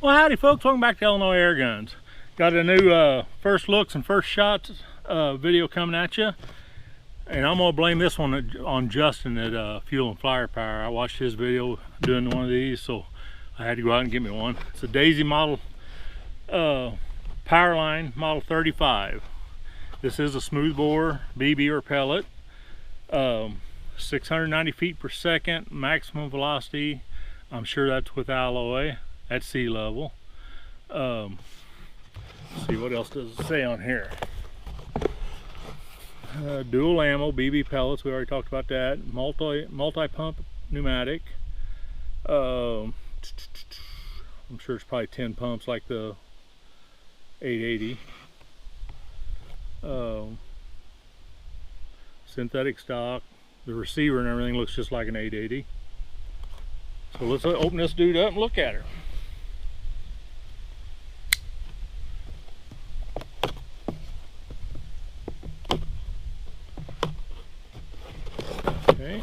Well, howdy folks, welcome back to Illinois Air Guns. Got a new first looks and first shots video coming at you. And I'm gonna blame this one on Justin at Fuel and Flyer Power. I watched his video doing one of these, so I had to go out and get me one. It's a Daisy model, Powerline Model 35. This is a smoothbore BB or pellet. 690 feet per second, maximum velocity. I'm sure that's with alloy at sea level. Let's see, what else does it say on here? Dual ammo, BB pellets, we already talked about that. Multi-pump pneumatic. I'm sure it's probably 10 pumps like the 880. Synthetic stock. The receiver and everything looks just like an 880. So let's open this dude up and look at her. Okay.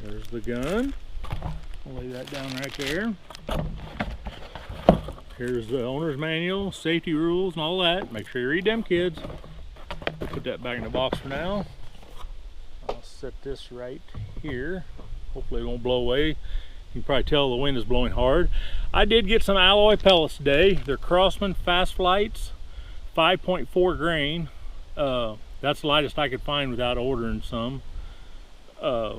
There's the gun. I'll lay that down right there. Here's the owner's manual, safety rules, and all that. Make sure you read them, kids. Put that back in the box for now. I'll set this right here. Hopefully it won't blow away. You can probably tell the wind is blowing hard. I did get some alloy pellets today. They're Crossman Fast Flights, 5.4 grain. That's the lightest I could find without ordering some. I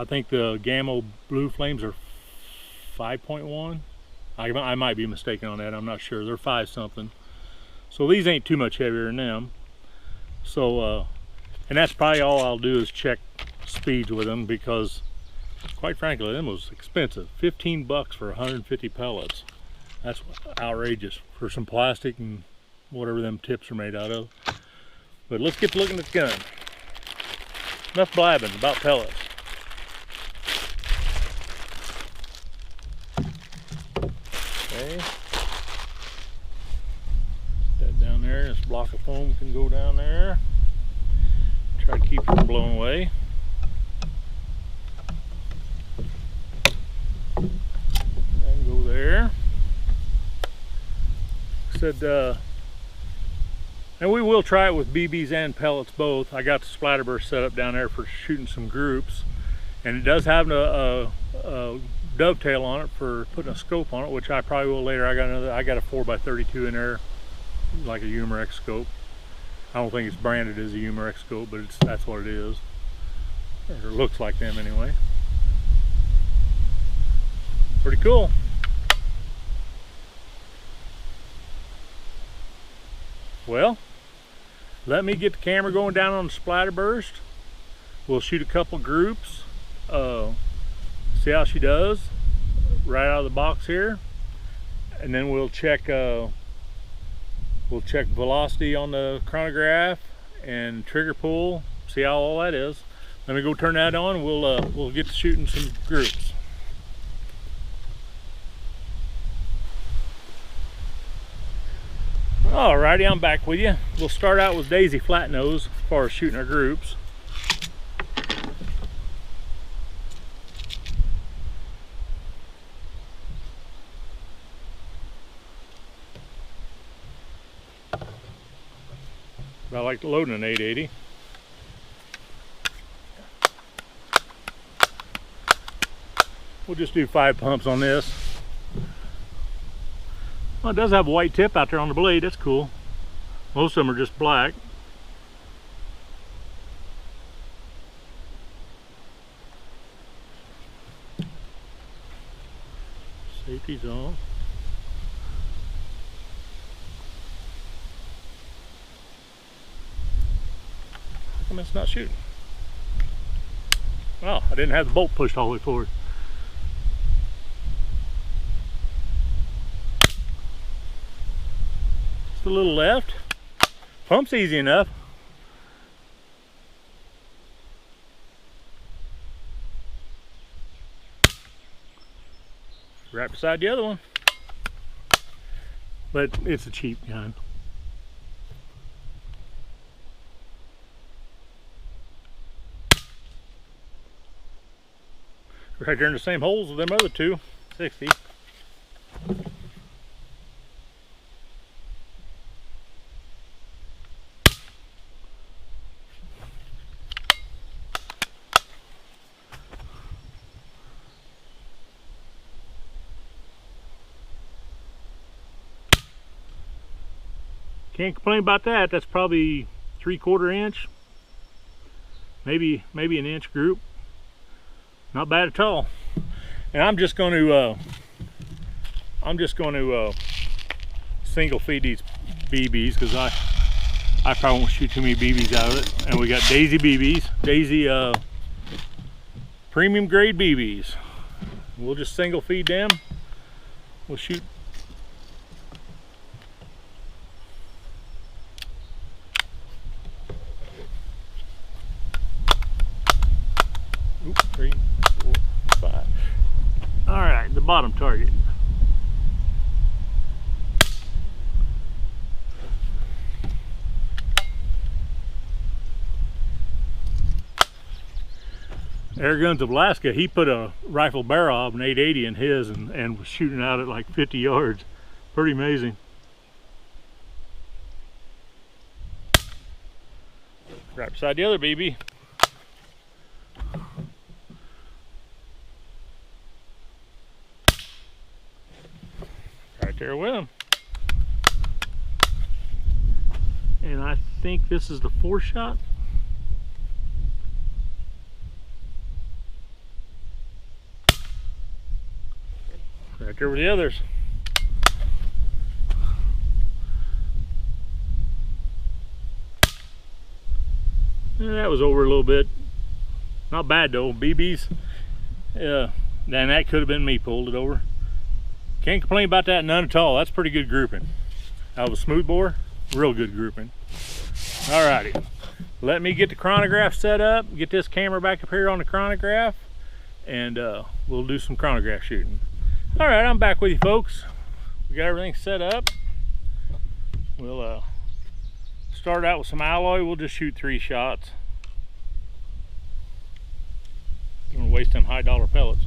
think the Gamma Blue Flames are 5.1. I might be mistaken on that, I'm not sure. They're 5 something. So these ain't too much heavier than them. So, and that's probably all I'll do is check speeds with them, because quite frankly, them was expensive. 15 bucks for 150 pellets. That's outrageous for some plastic and whatever them tips are made out of. But let's get to looking at the gun. Enough blabbing about pellets. Okay. That down there, this block of foam can go down there. Try to keep it from blowing away. And go there. Said, and we will try it with BBs and pellets both. I got the splatterburst set up down there for shooting some groups, and it does have a dovetail on it for putting a scope on it, which I probably will later. I got a 4x32 in there, like a Humerex scope. I don't think it's branded as a Humerex scope, but that's what it is. Or it looks like them anyway. Pretty cool. Well, let me get the camera going down on the splatterburst. We'll shoot a couple groups. See how she does right out of the box here, and then we'll check velocity on the chronograph and trigger pull, see how all that is. Let me go turn that on. We'll get to shooting some groups. Alrighty, I'm back with you. We'll start out with Daisy flat nose as far as shooting our groups. I like loading an 880. We'll just do 5 pumps on this. Well, it does have a white tip out there on the blade. That's cool. Most of them are just black. Safety's on. It's not shooting. Well, I didn't have the bolt pushed all the way forward. Just a little left. Pump's easy enough. Right beside the other one. But it's a cheap gun. Right there in the same holes with them other two. 60. Can't complain about that. That's probably 3/4 inch, maybe an inch group. Not bad at all. And I'm just going to single feed these BBs because I probably won't shoot too many BBs out of it. And we got Daisy BBs, Daisy premium grade BBs. We'll just single feed them. We'll shoot. Oops, 3, 4, 5. All right, the bottom target. Air Guns of Alaska, he put a rifle barrel of an 880 in his and was shooting out at like 50 yards. Pretty amazing. Right beside the other BB. Right there with him. And I think this is the 4-shot. Right there with the others. And that was over a little bit. Not bad though. BBs. Then that could have been me pulled it over. Can't complain about that none at all. That's pretty good grouping. Out of a smoothbore, real good grouping. Alrighty, let me get the chronograph set up, get this camera back up here on the chronograph, and we'll do some chronograph shooting. Alright, I'm back with you folks. We got everything set up. We'll start out with some alloy. We'll just shoot 3 shots. Don't want to waste them high-dollar pellets.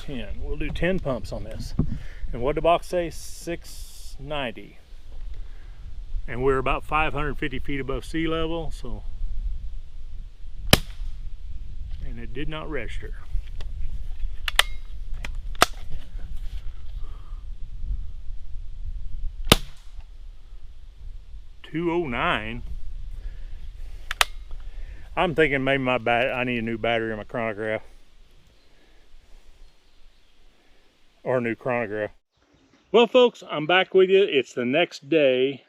10. We'll do 10 pumps on this. And what did the box say? 690. And we're about 550 feet above sea level, so. And it did not register. $209. I'm thinking maybe I need a new battery in my chronograph. Or a new chronograph. Well folks, I'm back with you. It's the next day.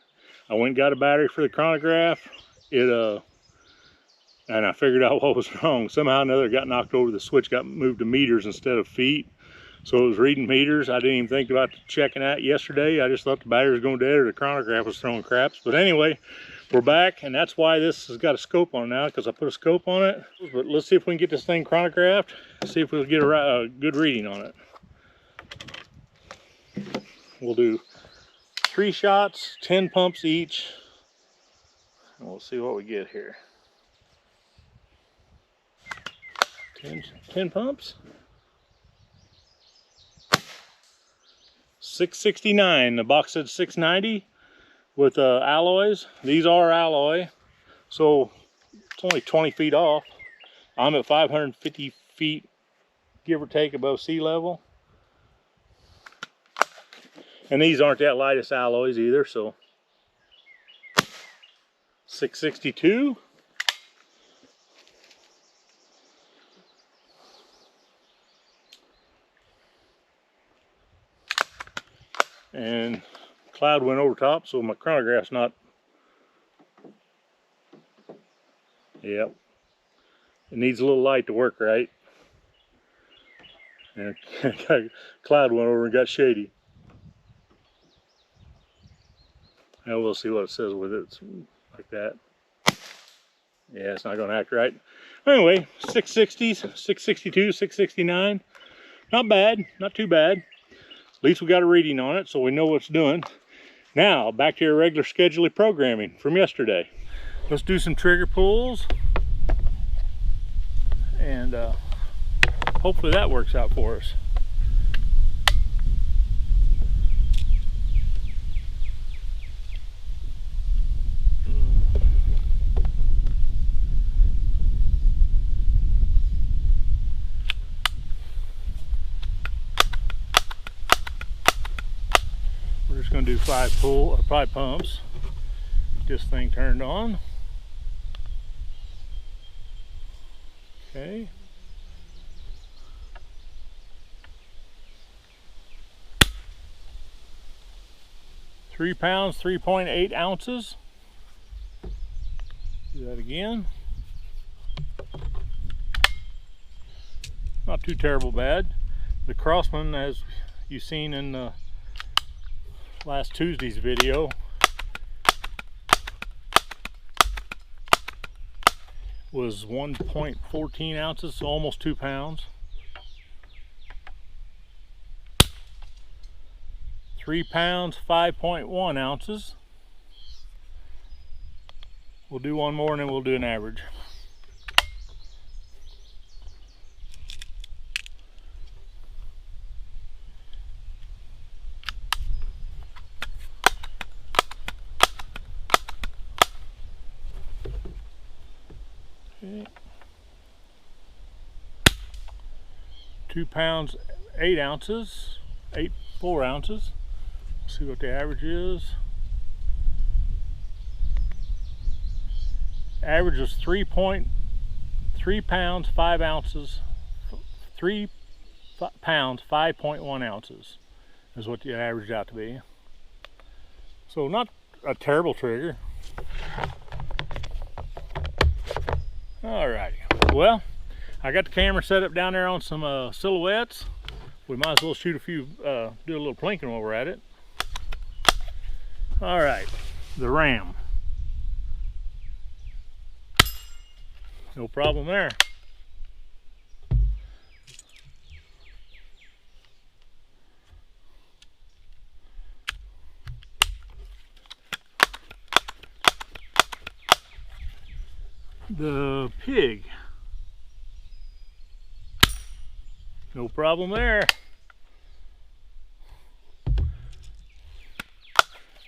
I went and got a battery for the chronograph. And I figured out what was wrong. Somehow or another it got knocked over. The switch got moved to meters instead of feet. So it was reading meters. I didn't even think about checking that yesterday. I just thought the battery was going dead or the chronograph was throwing craps. But anyway, we're back, and that's why this has got a scope on now, because I put a scope on it. But let's see if we can get this thing chronographed, see if we'll get a good reading on it. We'll do 3 shots, 10 pumps each, and we'll see what we get here. 10 pumps. 669. The box said 690 with alloys. These are alloy, so it's only 20 feet off. I'm at 550 feet, give or take, above sea level. And these aren't that lightest alloys either, so 662. And cloud went over top, so my chronograph's not. Yep. It needs a little light to work right. And cloud went over and got shady. Now we'll see what it says with it. It's like that. Yeah, it's not going to act right. Anyway, 660s, 662, 669. Not bad, not too bad. At least we got a reading on it, so we know what it's doing. Now, back to your regular scheduled programming from yesterday. Let's do some trigger pulls, and hopefully that works out for us. We're just going to do 5 pumps. Get this thing turned on. Okay. £3, 3.8 ounces. Do that again. Not too terrible bad. The Crossman, as you've seen in the last Tuesday's video, was 1.14 ounces, so almost 2 pounds. 3 pounds, 5.1 ounces. We'll do one more and then we'll do an average. Okay. 2 pounds, 8 ounces, 4 ounces. Let's see what the average is. Average is 3 pounds, 5 ounces, 3 pounds, 5.1 ounces is what the average out to be. So not a terrible trigger. Alrighty, well, I got the camera set up down there on some silhouettes. We might as well shoot a few, do a little plinking while we're at it. Alright, the ram. No problem there. The pig. No problem there.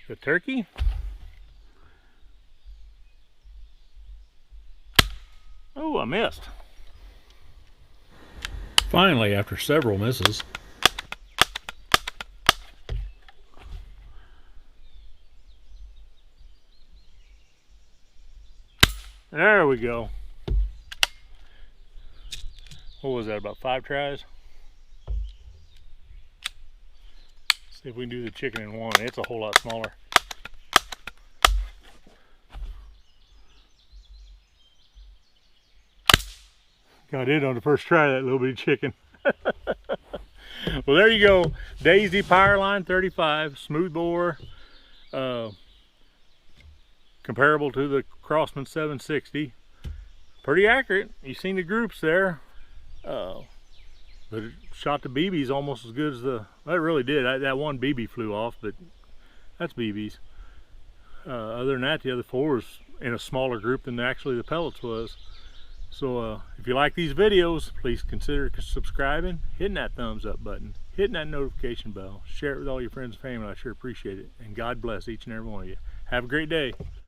The turkey. Oh, I missed. Finally, after several misses. There we go. What was that, about 5 tries? See if we can do the chicken in one. It's a whole lot smaller. Got it on the first try, that little bitty chicken. Well, there you go. Daisy Powerline 35, smooth bore, comparable to the Crossman 760. Pretty accurate. You've seen the groups there. But it shot the BBs almost as good as the, well, it really did. That one BB flew off, but that's BBs. Other than that, the other 4 was in a smaller group than actually the pellets was. So if you like these videos, please consider subscribing, hitting that thumbs up button, hitting that notification bell, share it with all your friends and family. I sure appreciate it. And God bless each and every one of you. Have a great day.